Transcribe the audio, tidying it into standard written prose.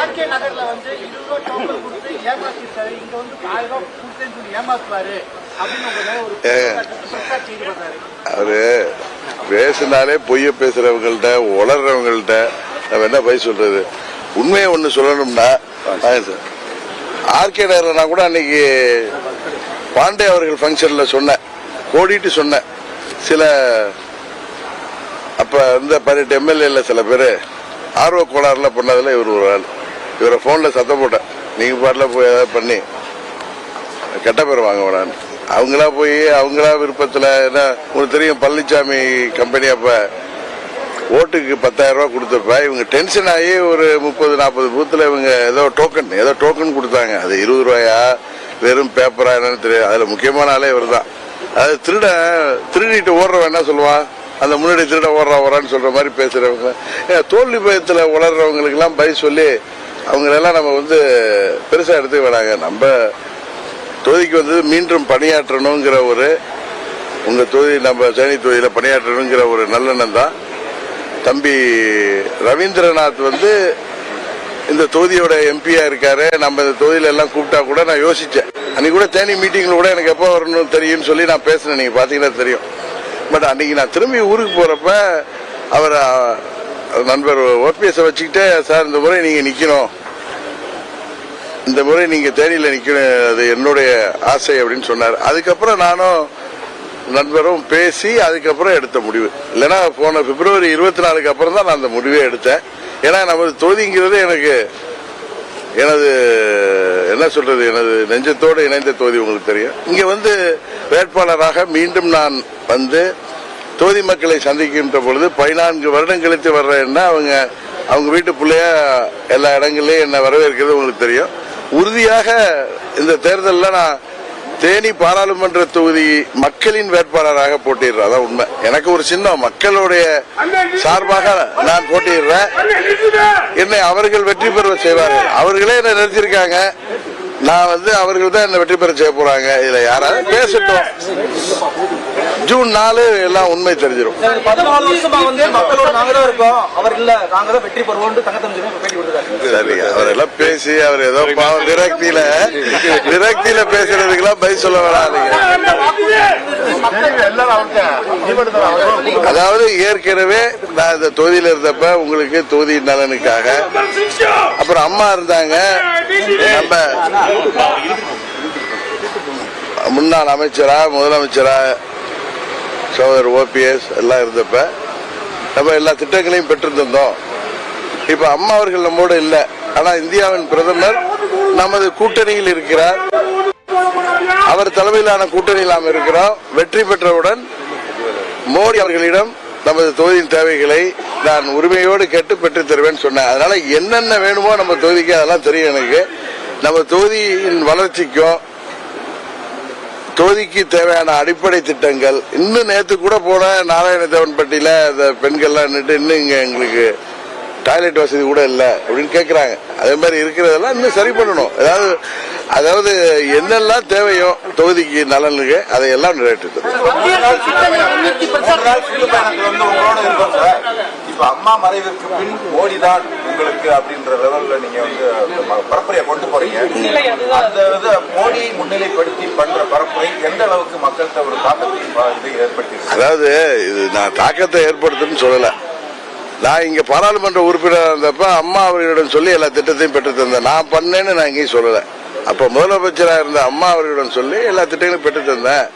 RK நகர்ல வந்து 20 ரூபாய் டோக்கன் கொடுத்து ஏமாத்திருக்காரு, இங்க வந்து 1000 ரூபாய் கொடுத்தேன்னு சொல்லி ஏமாத்துவாரு அவரு பேசினாலே பொய்ய பேசுறவங்கள்ட்ட உளர்றவங்கள்ட்ட நம்ம என்ன போய் சொல்றது. உண்மையை ஒண்ணு சொல்லணும்னா ஆர்கே நகர்ல கூட அன்னைக்கு பாண்டே அவர்கள் ஃபங்க்ஷன்ல சொன்னேன், கோடிட்டு சொன்னேன். சில அப்ப இந்த 18 எம்எல்ஏல சில பேரு ஆர்வ கோளாறுல பண்ணதுல இவர் ஒரு ஆள். இவரை போன்ல சத்தம் போட்டேன், நீங்க பாட்டுல போய் ஏதாவது பண்ணி கெட்ட பேர் வாங்க வேணான்னு. அவங்களா போய் அவங்களா விருப்பத்துல என்ன உங்களுக்கு தெரியும், பழனிசாமி கம்பெனி அப்ப ஓட்டுக்கு 10,000 ரூபாய் கொடுத்தப்ப இவங்க டென்ஷன் ஆகி ஒரு 30-40 பூத்துல இவங்க ஏதோ டோக்கன் கொடுத்தாங்க. அது 20 ரூபாயா வெறும் பேப்பரா என்னன்னு தெரியும். அதுல முக்கியமான ஆளே இவர் தான். அது திருடிட்டு ஓடுறவன் என்ன சொல்லுவான், அந்த முன்னாடி திருட ஓடுறான்னு சொல்ற மாதிரி பேசுறவங்க, தோல்வி பயத்துல உளர்றவங்களுக்கு எல்லாம் பை சொல்லி அவங்களெல்லாம் நம்ம வந்து பெருசா எடுத்துக்க வேணாங்க. நம்ம தொகுதிக்கு வந்து மீண்டும் பணியாற்றணுங்கிற ஒரு உங்க தொகுதி நம்ம சேனி தொகுதியில பணியாற்றணுங்கிற ஒரு நல்லெண்ணம் தான். தம்பி ரவீந்திரநாத் வந்து இந்த தொகுதியோட எம்பியா இருக்காரு. நம்ம இந்த தொகுதியில எல்லாம் கூப்பிட்டா கூட நான் யோசிச்சேன். அன்னைக்கு கூட தேனி மீட்டிங்ல கூட எனக்கு எப்போ வரணும்னு தெரியும்னு சொல்லி நான் பேசினேன், நீங்க பாத்தீங்கன்னா தெரியும். பட் அன்னைக்கு நான் திரும்பி ஊருக்கு போறப்ப அவர் நண்பர் ஓபிஎஸ் வச்சுக்கிட்டே, சார் இந்த முறை நீங்க நிக்கணும், இந்த முறை நீங்க தேனியில நிக்கணும், அது என்னுடைய ஆசை அப்படின்னு சொன்னார். அதுக்கப்புறம் நானும் நண்பரும் பேசி அதுக்கப்புறம் எடுத்த முடிவு. இல்லைன்னா போன பிப்ரவரி 24 அப்புறம் தான் நான் அந்த முடிவே எடுத்தேன். ஏன்னா நமது தொகுதிங்கிறது எனக்கு எனது என்ன சொல்றது, எனது நெஞ்சத்தோடு இணைந்த தொகுதி. உங்களுக்கு தெரியும், இங்க வந்து வேட்பாளராக மீண்டும் நான் வந்து தொகுதி மக்களை சந்திக்கின்ற பொழுது 14 வருடம் கழித்து வர்றேன்னா அவங்க வீட்டு பிள்ளைய எல்லா இடங்களையும் என்ன வரவேற்கிறது உங்களுக்கு தெரியும். உறுதியாக இந்த தேர்தலில் நான் தேனி பாராளுமன்ற தொகுதி மக்களின் வேட்பாளராக போட்டிடுறேன். அதான் உண்மை. எனக்கு ஒரு சின்னம் மக்களுடைய சார்பாக நான் போட்டிடுறேன். என்னை அவர்கள் வெற்றி பெற செய்வார்கள். அவர்களே என்ன நிறுத்திருக்காங்க, நான் வந்து அவர்கள் தான் என்ன வெற்றி பெற செய்ய போறாங்க. இதுல யாராவது பேசட்டும், ஜூன் 4 எல்லாம் உண்மை தெரிஞ்சிடும். 14 வருஷமா வந்து மக்களோட நாங்க தான் இருக்கோம், அவர் இல்ல நாங்க தான் வெற்றி பெறுவோம் சரி, அவரெல்லாம் பேசி அவர் ஏதோ பாவம் விரக்தியில பேசுறதுக்கெல்லாம் பதில் சொல்ல வேணாம். அதாவது ஏற்கனவே நான் இந்த தொகுதியில இருந்தப்ப உங்களுக்கு தொகுதி நலனுக்காக, அப்புறம் அம்மா இருந்தாங்க, நம்ம முன்னாள் அமைச்சரா முதலமைச்சரா சகோதரர் ஓபிஎஸ் எல்லாம் இருந்தப்ப நம்ம எல்லா திட்டங்களையும் பெற்றிருந்தோம். இப்ப அம்மா அவர்கள் நம்மோடு இல்ல, ஆனா இந்தியாவின் பிரதமர் நமது கூட்டணியில் இருக்கிறார். அவர் தலைமையிலான கூட்டணியில் நாம் இருக்கிறோம். வெற்றி பெற்றவுடன் மோடி அவர்களிடம் நமது தொகுதியின் தேவைகளை நான் உரிமையோடு கேட்டு பெற்றுத் தருவேன் சொன்னேன். அதனால என்னென்ன வேணுமோ நம்ம தொகுதிக்கு அதெல்லாம் தெரியும் எனக்கு. நம்ம தொகுதியின் வளர்ச்சிக்கும் தொகுதிக்கு தேவையான அடிப்படை திட்டங்கள், இன்னும் நேற்று கூட போன நாராயணதேவன்பட்டியில இந்த பெண்கள்லாம் நின்று இன்னும் இங்க எங்களுக்கு டாய்லெட் வசதி கூட இல்லை அப்படின்னு கேட்கறாங்க. அதே மாதிரி இருக்கிறதெல்லாம் இன்னும் சரி பண்ணணும். அதாவது என்னெல்லாம் தேவையோ தொகுதிக்கு நலனுக்கு அதையெல்லாம் நிறைவேற்று. இப்ப அம்மா மறைவிற்கு பின் மோடி தான் உங்களுக்கு அப்படின்ற லெவல்ல நீங்க வந்து பரப்புரையை கொண்டு போறீங்க. அந்த மோடியை முன்னிலைப்படுத்தி பண்ற பரப்புரை எந்த அளவுக்கு மக்கள்கிட்ட ஒரு தாக்கத்தை ஏற்படுத்தி, அதாவது இது நான் தாக்கத்தை ஏற்படுத்துன்னு சொல்லல. நான் இங்க பாராளுமன்ற உறுப்பினர் இருந்தப்ப அம்மா அவர்களிடம் சொல்லி எல்லா திட்டத்தையும் பெற்று தந்தேன். நான் பண்ணேன்னு நான் எங்கேயும் சொல்லல. அப்ப முதலமைச்சராக இருந்த அம்மா அவர்களிடம் சொல்லி எல்லா திட்டங்களையும் பெற்று தந்தேன்.